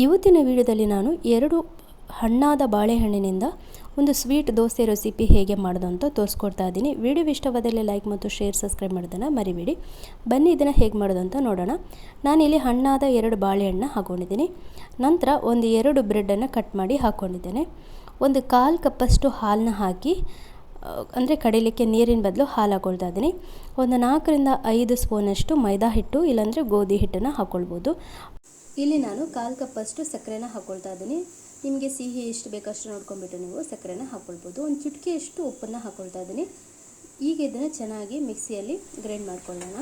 ಇವತ್ತಿನ ವಿಡಿಯೋದಲ್ಲಿ ನಾನು 2 ಹಣ್ಣಾದ ಬಾಳೆಹಣ್ಣಿನಿಂದ ಒಂದು ಸ್ವೀಟ್ ದೋಸೆ ರೆಸಿಪಿ ಹೇಗೆ ಮಾಡೋದು ಅಂತ ತೋರಿಸ್ಕೊಡ್ತಾ ಇದ್ದೀನಿ. ವಿಡಿಯೋ ಇಷ್ಟವಾದಲ್ಲಿ ಲೈಕ್ ಮತ್ತು ಶೇರ್ ಸಬ್ಸ್ಕ್ರೈಬ್ ಮಾಡೋದನ್ನು ಮರಿಬೇಡಿ. ಬನ್ನಿ ಇದನ್ನು ಹೇಗೆ ಮಾಡೋದು ಅಂತ ನೋಡೋಣ. ನಾನಿಲ್ಲಿ ಹಣ್ಣಾದ 2 ಬಾಳೆಹಣ್ಣು ಹಾಕೊಂಡಿದ್ದೀನಿ. ನಂತರ ಒಂದು 2 ಬ್ರೆಡ್ಡನ್ನು ಕಟ್ ಮಾಡಿ ಹಾಕ್ಕೊಂಡಿದ್ದೇನೆ. ಒಂದು 1/4 ಕಪ್ಪಷ್ಟು ಹಾಲನ್ನ ಹಾಕಿ ಅಂದರೆ ಕಡಿಲಿಕ್ಕೆ ನೀರಿನ ಬದಲು ಹಾಲು ಹಾಕ್ಕೊಳ್ತಾ ಇದ್ದೀನಿ. ಒಂದು 4 ರಿಂದ 5 ಸ್ಪೂನಷ್ಟು ಮೈದಾ ಹಿಟ್ಟು ಇಲ್ಲಾಂದರೆ ಗೋಧಿ ಹಿಟ್ಟನ್ನು ಹಾಕ್ಕೊಳ್ಬೋದು. ಇಲ್ಲಿ ನಾನು 1/4 ಕಪ್ಪಷ್ಟು ಸಕ್ಕರೆನ ಹಾಕ್ಕೊಳ್ತಾ ಇದ್ದೀನಿ. ನಿಮಗೆ ಸಿಹಿ ಎಷ್ಟು ಬೇಕಷ್ಟು ನೋಡ್ಕೊಂಡ್ಬಿಟ್ಟು ನೀವು ಸಕ್ಕರೆನ ಹಾಕ್ಕೊಳ್ಬೋದು. ಒಂದು ಚಿಟಿಕೆಯಷ್ಟು ಉಪ್ಪನ್ನು ಹಾಕ್ಕೊಳ್ತಾ ಇದ್ದೀನಿ. ಈಗ ಇದನ್ನು ಚೆನ್ನಾಗಿ ಮಿಕ್ಸಿಯಲ್ಲಿ ಗ್ರೈಂಡ್ ಮಾಡ್ಕೊಳ್ಳೋಣ.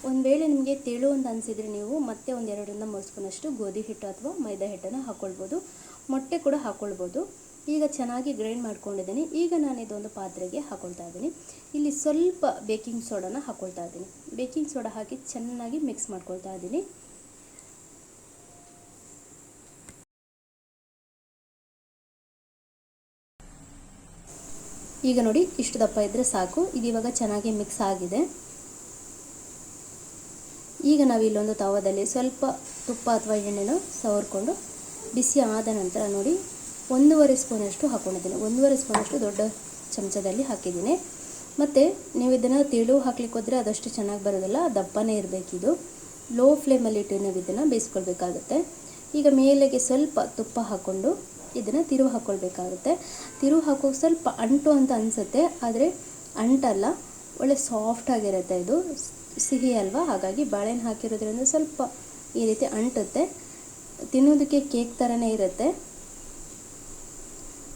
ಒಂದು ವೇಳೆ ನಿಮಗೆ ತೆಳು ಅಂತ ಅನಿಸಿದರೆ ನೀವು ಮತ್ತೆ ಒಂದು 2 ರಿಂದ 3 ಸ್ಪೂನಷ್ಟು ಗೋಧಿ ಹಿಟ್ಟು ಅಥವಾ ಮೈದಾ ಹಿಟ್ಟನ್ನು ಹಾಕ್ಕೊಳ್ಬೋದು. ಮೊಟ್ಟೆ ಕೂಡ ಹಾಕ್ಕೊಳ್ಬೋದು. ಈಗ ಚೆನ್ನಾಗಿ ಗ್ರೈಂಡ್ ಮಾಡ್ಕೊಂಡಿದ್ದೀನಿ. ಈಗ ನಾನು ಇದೊಂದು ಪಾತ್ರೆಗೆ ಹಾಕ್ಕೊಳ್ತಾ ಇದ್ದೀನಿ. ಇಲ್ಲಿ ಸ್ವಲ್ಪ ಬೇಕಿಂಗ್ ಸೋಡಾನ ಹಾಕ್ಕೊಳ್ತಾ ಇದ್ದೀನಿ. ಬೇಕಿಂಗ್ ಸೋಡಾ ಹಾಕಿ ಚೆನ್ನಾಗಿ ಮಿಕ್ಸ್ ಮಾಡ್ಕೊಳ್ತಾ ಇದ್ದೀನಿ. ಈಗ ನೋಡಿ ಇಷ್ಟು ದಪ್ಪ ಇದ್ದರೆ ಸಾಕು. ಇದು ಇವಾಗ ಚೆನ್ನಾಗಿ ಮಿಕ್ಸ್ ಆಗಿದೆ. ಈಗ ನಾವು ಇಲ್ಲೊಂದು ತವದಲ್ಲಿ ಸ್ವಲ್ಪ ತುಪ್ಪ ಅಥವಾ ಎಣ್ಣೆನ ಸವರ್ಕೊಂಡು ಬಿಸಿ ಆದ ನಂತರ ನೋಡಿ 1.5 ಸ್ಪೂನಷ್ಟು ಹಾಕ್ಕೊಂಡಿದ್ದೀನಿ. 1.5 ಸ್ಪೂನಷ್ಟು ದೊಡ್ಡ ಚಮಚದಲ್ಲಿ ಹಾಕಿದ್ದೀನಿ. ಮತ್ತು ನೀವು ಇದನ್ನು ತೆಳು ಹಾಕ್ಲಿಕ್ಕೆ ಹೋದರೆ ಅದಷ್ಟು ಚೆನ್ನಾಗಿ ಬರೋದಿಲ್ಲ, ದಪ್ಪನೇ ಇರಬೇಕಿದು. ಲೋ ಫ್ಲೇಮಲ್ಲಿ ಇಟ್ಟು ನಾವು ಇದನ್ನು ಬೇಯಿಸ್ಕೊಳ್ಬೇಕಾಗುತ್ತೆ. ಈಗ ಮೇಲೆಗೆ ಸ್ವಲ್ಪ ತುಪ್ಪ ಹಾಕ್ಕೊಂಡು ಇದನ್ನು ತಿರುವು ಹಾಕ್ಕೊಳ್ಬೇಕಾಗುತ್ತೆ. ತಿರುವು ಹಾಕೋಕೆ ಸ್ವಲ್ಪ ಅಂಟು ಅಂತ ಅನಿಸುತ್ತೆ, ಆದರೆ ಅಂಟಲ್ಲ, ಒಳ್ಳೆ ಸಾಫ್ಟಾಗಿರುತ್ತೆ. ಇದು ಸಿಹಿ ಅಲ್ವಾ, ಹಾಗಾಗಿ ಬಾಳೆಹಣ್ಣು ಹಾಕಿರೋದ್ರಿಂದ ಸ್ವಲ್ಪ ಈ ರೀತಿ ಅಂಟುತ್ತೆ. ತಿನ್ನೋದಕ್ಕೆ ಕೇಕ್ ಥರನೇ ಇರುತ್ತೆ.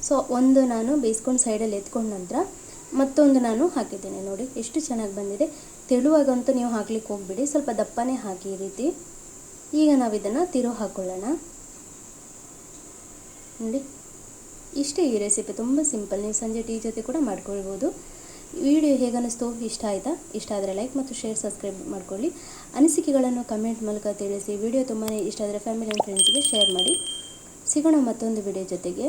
ಸೊ ಒಂದು ನಾನು ಬೇಯಿಸ್ಕೊಂಡು ಸೈಡಲ್ಲಿ ಎತ್ಕೊಂಡ ನಂತರ ಮತ್ತೊಂದು ನಾನು ಹಾಕಿದ್ದೀನಿ. ನೋಡಿ ಎಷ್ಟು ಚೆನ್ನಾಗಿ ಬಂದಿದೆ. ತೆಳುವಾಗಂತೂ ನೀವು ಹಾಕ್ಲಿಕ್ಕೆ ಹೋಗ್ಬಿಡಿ, ಸ್ವಲ್ಪ ದಪ್ಪನೇ ಹಾಕಿ ಈ ರೀತಿ. ಈಗ ನಾವು ಇದನ್ನು ತಿರುವು ಹಾಕ್ಕೊಳ್ಳೋಣ. ನೋಡಿ ಇಷ್ಟೇ ಈ ರೆಸಿಪಿ, ತುಂಬ ಸಿಂಪಲ್. ನೀವು ಸಂಜೆ ಟೀ ಜೊತೆ ಕೂಡ ಮಾಡ್ಕೊಳ್ಬೋದು. ವಿಡಿಯೋ ಹೇಗನ್ನಿಸ್ತು, ಇಷ್ಟ ಆಯಿತಾ? ಇಷ್ಟ ಆದರೆ ಲೈಕ್ ಮತ್ತು ಶೇರ್ ಸಬ್ಸ್ಕ್ರೈಬ್ ಮಾಡ್ಕೊಳ್ಳಿ. ಅನಿಸಿಕೆಗಳನ್ನು ಕಮೆಂಟ್ ಮೂಲಕ ತಿಳಿಸಿ. ವಿಡಿಯೋ ತುಂಬಾ ಇಷ್ಟ ಆದರೆ ಫ್ಯಾಮಿಲಿ ಆ್ಯಂಡ್ ಫ್ರೆಂಡ್ಸ್ಗೆ ಶೇರ್ ಮಾಡಿ. ಸಿಗೋಣ ಮತ್ತೊಂದು ವಿಡಿಯೋ ಜೊತೆಗೆ.